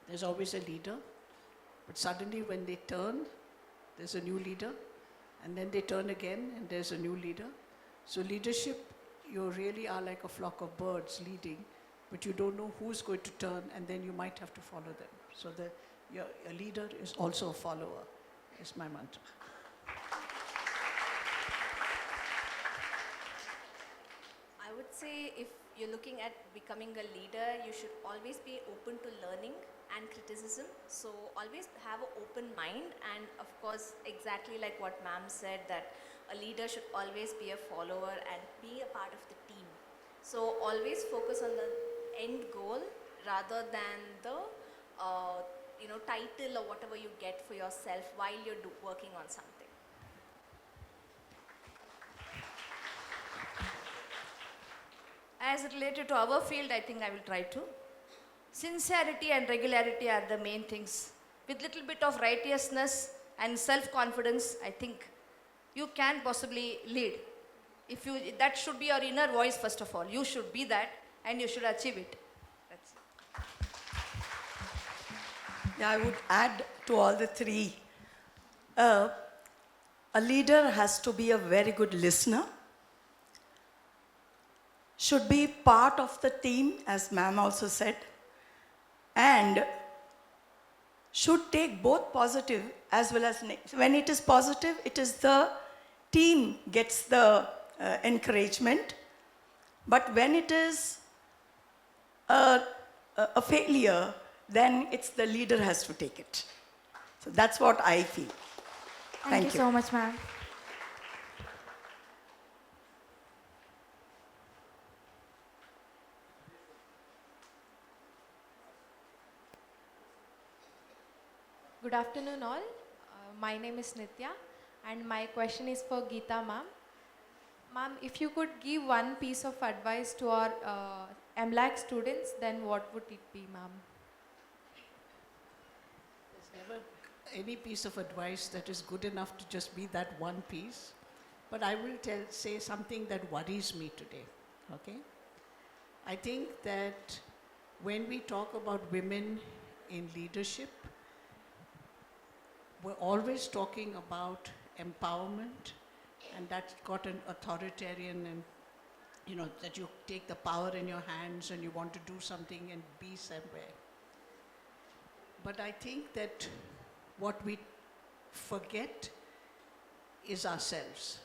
there's always a leader. But suddenly when they turn, there's a new leader. And then they turn again and there's a new leader. So leadership, you really are like a flock of birds leading, but you don't know who's going to turn, and then you might have to follow them. So your leader is also a follower, is my mantra. I would say if you're looking at becoming a leader, you should always be open to learning and criticism. So always have an open mind, and of course, exactly like what ma'am said, that a leader should always be a follower and be a part of the team. So always focus on the end goal rather than the title or whatever you get for yourself while you're working on something. As related to our field, I think I will try to. Sincerity and regularity are the main things. With little bit of righteousness and self-confidence, I think you can possibly lead. That should be your inner voice first of all. You should be that and you should achieve it. That's it. Yeah, I would add to all the three. A leader has to be a very good listener, should be part of the team, as ma'am also said, and should take both positive as well as negative. When it is positive, it is the team gets the encouragement, but when it is a failure, then it's the leader has to take it. So that's what I feel. Thank you so much, ma'am. Good afternoon all. My name is Nitya and my question is for Geeta ma'am. Ma'am, if you could give one piece of advice to our MLAC students, then what would it be, ma'am? There's never any piece of advice that is good enough to just be that one piece. But I will say something that worries me today, okay? I think that when we talk about women in leadership, we're always talking about empowerment, and that's got an authoritarian and, that you take the power in your hands and you want to do something and be somewhere. But I think that what we forget is ourselves.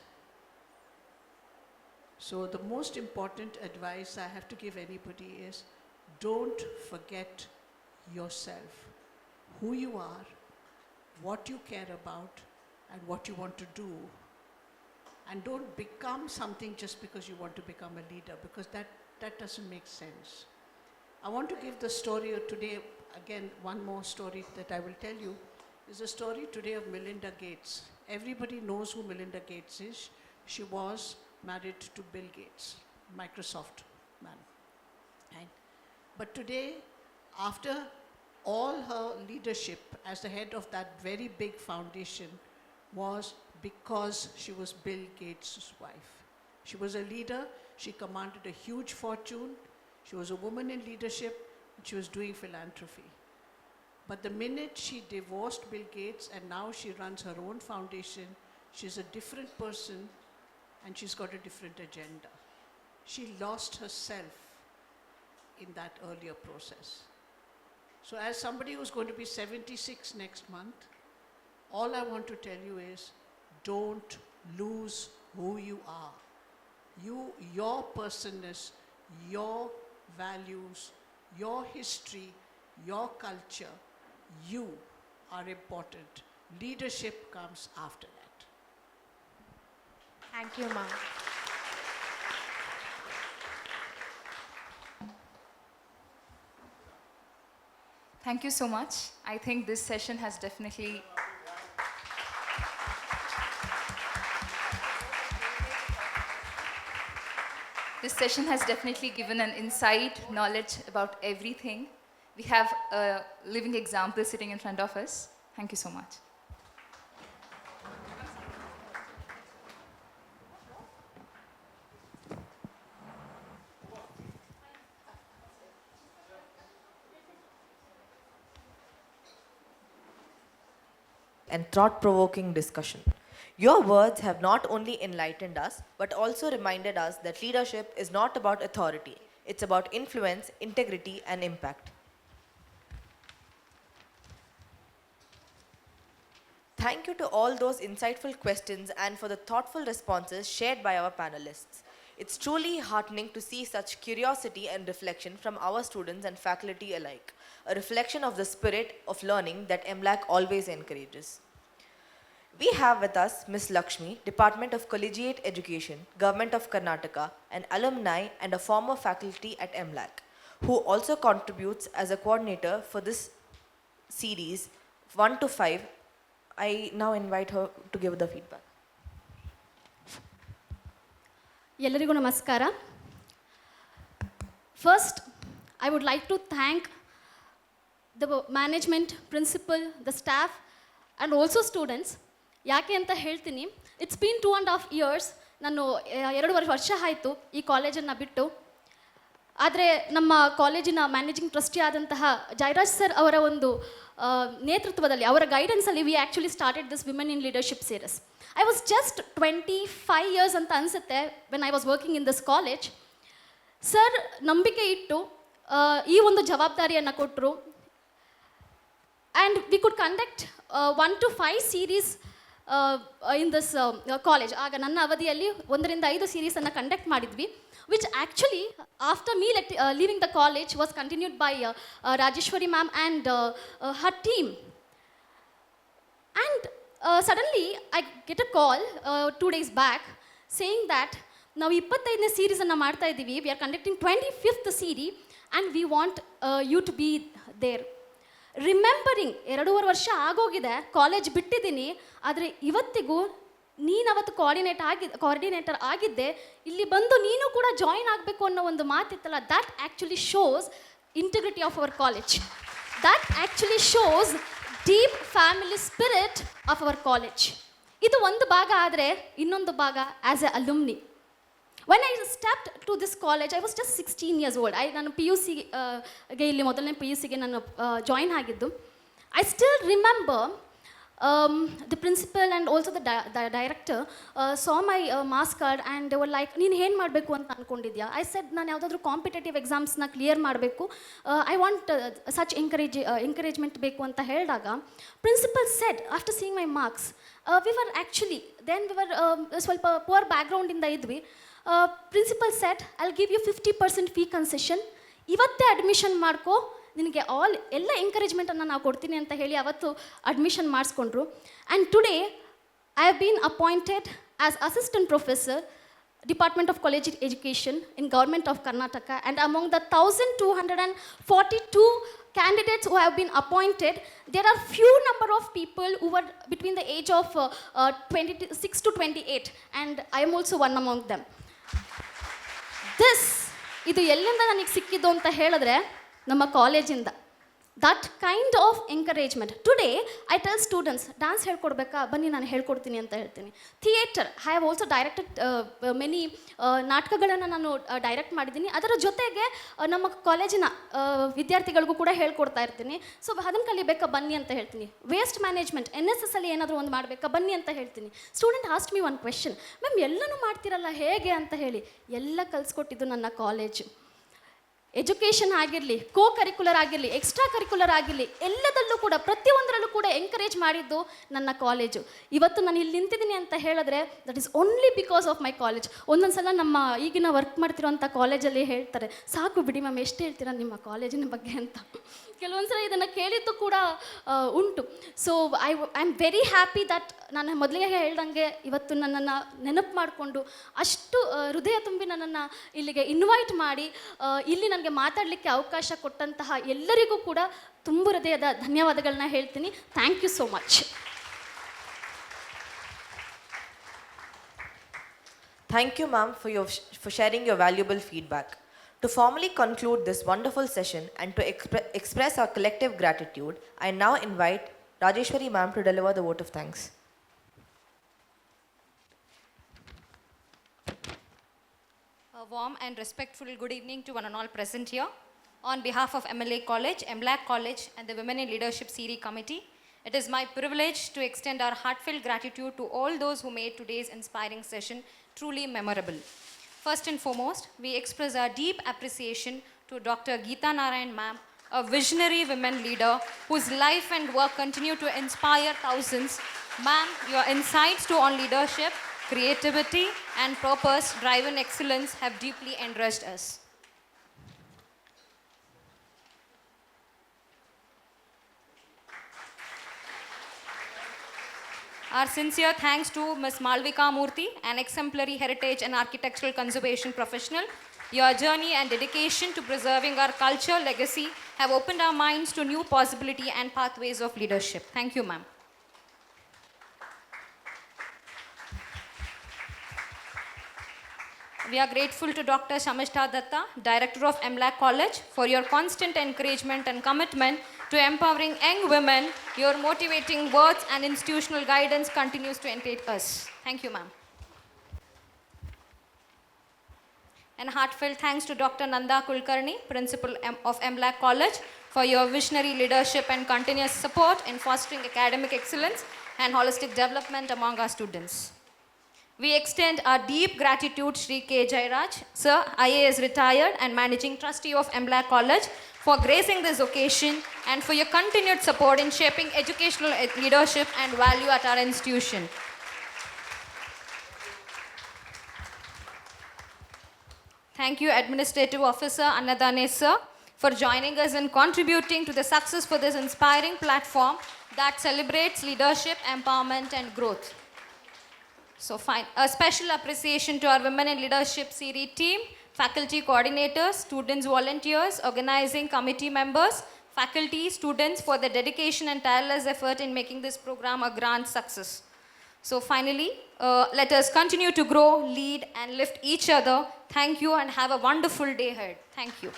So the most important advice I have to give anybody is, don't forget yourself, who you are, what you care about, and what you want to do. And don't become something just because you want to become a leader, because that doesn't make sense. I want to give the story of today, again, one more story that I will tell you. There's a story today of Melinda Gates. Everybody knows who Melinda Gates is. She was married to Bill Gates, Microsoft man. Right? But today, after all her leadership as the head of that very big foundation was because she was Bill Gates' wife. She was a leader, she commanded a huge fortune, she was a woman in leadership, and she was doing philanthropy. But the minute she divorced Bill Gates and now she runs her own foundation, she's a different person and she's got a different agenda. She lost herself in that earlier process. So as somebody who's going to be 76 next month, all I want to tell you is don't lose who you are. Your personness, your values, your history, your culture, you are important. Leadership comes after that. Thank you, ma'am. Thank you so much. I think this session has definitely given an insight, knowledge about everything. We have a living example sitting in front of us. Thank you so much. And thought-provoking discussion. Your words have not only enlightened us, but also reminded us that leadership is not about authority. It's about influence, integrity, and impact. Thank you to all those insightful questions and for the thoughtful responses shared by our panelists. It's truly heartening to see such curiosity and reflection from our students and faculty alike, a reflection of the spirit of learning that MLAC always encourages. We have with us Ms. Lakshmi, Department of Collegiate Education, Government of Karnataka, an alumni and a former faculty at MLAC, who also contributes as a coordinator for this series 1 to 5. I now invite her to give the feedback. ಎಲ್ಲರಿಗೂ ನಮಸ್ಕಾರ. First, I would like to thank the management, principal, the staff, and also students. ಯಾಕೆ ಅಂತ ಹೇಳ್ತೀನಿ, it's been 2.5 years. ನಾನು 2 ವರ್ಷ ಆಯಿತು ಈ ಕಾಲೇಜನ್ನು ಬಿಟ್ಟು. ಆದರೆ ನಮ್ಮ ಕಾಲೇಜಿನ ಮ್ಯಾನೇಜಿಂಗ್ ಟ್ರಸ್ಟಿ ಆದಂತಹ ಜೈರಾಜ್ ಸರ್ ಅವರ ಒಂದು ನೇತೃತ್ವದಲ್ಲಿ, ಅವರ ಗೈಡೆನ್ಸಲ್ಲಿ we actually started this women in leadership series. I was just 25 years ಅಂತ ಅನಿಸುತ್ತೆ when I was working in this college. Sir ನಂಬಿಕೆ ಇಟ್ಟು ಈ ಒಂದು ಜವಾಬ್ದಾರಿಯನ್ನು ಕೊಟ್ಟರು. And we could conduct 1 to 5 series in this college. ಆಗ ನನ್ನ ಅವಧಿಯಲ್ಲಿ 1 ರಿಂದ 5 ಸೀರೀಸನ್ನು ಕಂಡಕ್ಟ್ ಮಾಡಿದ್ವಿ, which actually after me leaving the college was continued by Rajeshwari ma'am and her team. And suddenly I get a call 2 days back saying that ನಾವು 25ನೇ ಸೀರೀಸನ್ನು ಮಾಡ್ತಾ ಇದ್ದೀವಿ, we are conducting 25th series and we want you to be there. Remembering 2.5 ವರ್ಷ ಆಗೋಗಿದೆ, college ಬಿಟ್ಟಿದ್ದೀನಿ, ಆದರೆ ಇವತ್ತಿಗೂ ನೀನು ಅವತ್ತು ಕೋಆರ್ಡಿನೇಟರ್ ಆಗಿದ್ದೆ, ಇಲ್ಲಿ ಬಂದು ನೀನು ಕೂಡ ಜಾಯಿನ್ ಆಗಬೇಕು ಅನ್ನೋ ಒಂದು ಮಾತಿತ್ತಲ್ಲ, that actually shows integrity of our college. That actually shows deep family spirit of our college. ಇದು ಒಂದು ಭಾಗ. ಆದರೆ ಇನ್ನೊಂದು ಭಾಗ as a alumni. When I stepped to this college I was just 16 years old. ನಾನು PUCಗೆ ಇಲ್ಲಿ ಮೊದಲನೇ PUCಗೆ ನಾನು ಜಾಯಿನ್ ಆಗಿದ್ದು. I still remember the principal and also the director saw my mass card and they were like, ನೀನು ಏನು ಮಾಡಬೇಕು ಅಂತ ಅಂದ್ಕೊಂಡಿದ್ಯಾ? I said, ನಾನು ಯಾವುದಾದ್ರೂ ಕಾಂಪಿಟೇಟಿವ್ ಎಕ್ಸಾಮ್ಸ್ನ ಕ್ಲಿಯರ್ ಮಾಡಬೇಕು, ಐ ವಾಂಟ್ ಸಚ್ ಎಂಕರೇಜ್ಮೆಂಟ್ ಬೇಕು ಅಂತ ಹೇಳಿದಾಗ, principal said after seeing my marks, we were actually then we were ಸ್ವಲ್ಪ ಪುವರ್ ಬ್ಯಾಕ್ಗ್ರೌಂಡಿಂದ ಇದ್ವಿ. Principal said, I will give you 50% fee concession, ಇವತ್ತೇ ಅಡ್ಮಿಷನ್ ಮಾಡ್ಕೋ, ನಿನಗೆ ಎಲ್ಲ ಎಂಕರೇಜ್ಮೆಂಟನ್ನು ನಾವು ಕೊಡ್ತೀನಿ ಅಂತ ಹೇಳಿ ಅವತ್ತು ಅಡ್ಮಿಷನ್ ಮಾಡಿಸ್ಕೊಂಡ್ರು. And today I have been appointed as assistant professor Department of College Education in Government of Karnataka, and among the 1,242 candidates who have been appointed, there are few number of people who were between the age of 26 to 28, and I am also one among them. ಇದು ಎಲ್ಲಿಂದ ನನಗೆ ಸಿಕ್ಕಿದ್ದು ಅಂತ ಹೇಳಿದ್ರೆ ನಮ್ಮ ಕಾಲೇಜಿಂದ. That kind of encouragement. Today, I tell students, dance ಹೇಳ್ಕೊಡ್ಬೇಕಾ ಬನ್ನಿ ನಾನು ಹೇಳ್ಕೊಡ್ತೀನಿ ಅಂತ ಹೇಳ್ತೀನಿ. Theatre, I have also directed many ನಾಟಕಗಳನ್ನು ನಾನು ಡೈರೆಕ್ಟ್ ಮಾಡಿದ್ದೀನಿ. ಅದರ ಜೊತೆಗೆ ನಮ್ಮ ಕಾಲೇಜಿನ ವಿದ್ಯಾರ್ಥಿಗಳಿಗೂ ಕೂಡ ಹೇಳ್ಕೊಡ್ತಾ ಇರ್ತೀನಿ. ಸೊ ಅದನ್ನು ಕಲಿಬೇಕಾ ಬನ್ನಿ ಅಂತ ಹೇಳ್ತೀನಿ. ವೇಸ್ಟ್ ಮ್ಯಾನೇಜ್ಮೆಂಟ್, NSS ಅಲ್ಲಿ ಏನಾದರೂ ಒಂದು ಮಾಡಬೇಕಾ ಬನ್ನಿ ಅಂತ ಹೇಳ್ತೀನಿ. Student asked me one question, ma'am ಎಲ್ಲನೂ ಮಾಡ್ತಿರಲ್ಲ ಹೇಗೆ ಅಂತ ಹೇಳಿ. ಎಲ್ಲ ಕಲಿಸ್ಕೊಟ್ಟಿದ್ದು ನನ್ನ ಕಾಲೇಜು. ಎಜುಕೇಷನ್ ಆಗಿರಲಿ, ಕೋ ಕರಿಕ್ಯುಲರ್ ಆಗಿರಲಿ, ಎಕ್ಸ್ಟ್ರಾ ಕರಿಕ್ಯುಲರ್ ಆಗಿರಲಿ, ಎಲ್ಲದಲ್ಲೂ ಕೂಡ ಪ್ರತಿಯೊಂದರಲ್ಲೂ ಕೂಡ ಎಂಕರೇಜ್ ಮಾಡಿದ್ದು ನನ್ನ ಕಾಲೇಜು. ಇವತ್ತು ನಾನು ಇಲ್ಲಿ ನಿಂತಿದ್ದೀನಿ ಅಂತ ಹೇಳಿದ್ರೆ that is only because of my college. ಒಂದೊಂದು ಸಲ ನಮ್ಮ ಈಗಿನ ವರ್ಕ್ ಮಾಡ್ತಿರೋಂಥ ಕಾಲೇಜಲ್ಲಿ ಹೇಳ್ತಾರೆ, ಸಾಕು ಬಿಡಿ ಮ್ಯಾಮ್ ಎಷ್ಟು ಹೇಳ್ತೀರಾ ನಿಮ್ಮ ಕಾಲೇಜಿನ ಬಗ್ಗೆ ಅಂತ. ಕೆಲವೊಂದು ಸಲ ಇದನ್ನು ಕೇಳಿದ್ದು ಕೂಡ ಉಂಟು. So I am very happy that ನಾನು ಮೊದಲಿಗೆ ಹೇಳ್ದಂಗೆ ಇವತ್ತು ನನ್ನನ್ನು ನೆನಪು ಮಾಡಿಕೊಂಡು ಅಷ್ಟು ಹೃದಯ ತುಂಬಿ ನನ್ನನ್ನು ಇಲ್ಲಿಗೆ ಇನ್ವೈಟ್ ಮಾಡಿ ಇಲ್ಲಿ ನನಗೆ ಮಾತಾಡಲಿಕ್ಕೆ ಅವಕಾಶ ಕೊಟ್ಟಂತಹ ಎಲ್ಲರಿಗೂ ಕೂಡ ತುಂಬ ಹೃದಯದ ಧನ್ಯವಾದಗಳನ್ನ ಹೇಳ್ತೀನಿ. Thank you so much. Thank you, ma'am, for sharing your valuable feedback. To formally conclude this wonderful session and to express our collective gratitude, I now invite Rajeshwari ma'am to deliver the vote of thanks. A warm and respectful good evening to one and all present here. On behalf of MLA College, MLAC College and the Women in Leadership Series Committee, it is my privilege to extend our heartfelt gratitude to all those who made today's inspiring session truly memorable. First and foremost, we express our deep appreciation to Dr. Geeta Narayan ma'am, a visionary women leader whose life and work continue to inspire thousands. Ma'am, your insights on leadership, creativity and purpose-driven excellence have deeply enriched us. Our sincere thanks to Ms. Malvika Murthy, an exemplary heritage and architectural conservation professional. Your journey and dedication to preserving our culture legacy have opened our minds to new possibility and pathways of leadership. Thank you, ma'am. We are grateful to Dr. Shamishta Datta, Director of MLAC College, for your constant encouragement and commitment to empowering young women. Your motivating words and institutional guidance continues to encourage us. Thank you, ma'am. And heartfelt thanks to Dr. Nanda Kulkarni, Principal of MLAC College, for your visionary leadership and continuous support in fostering academic excellence and holistic development among our students. We extend our deep gratitude to Shri K. Jairaj, Sir, IAS retired and Managing Trustee of MLAC College, for gracing this occasion and for your continued support in shaping educational leadership and value at our institution. Thank you, Administrative Officer Annadane Sir, for joining us and contributing to the success for this inspiring platform that celebrates leadership, empowerment and growth. So fine. A special appreciation to our Women in Leadership Series team, faculty coordinators, students, volunteers, organizing committee members, faculty, students for their dedication and tireless effort in making this program a grand success. So finally, let us continue to grow, lead and lift each other. Thank you and have a wonderful day ahead. Thank you.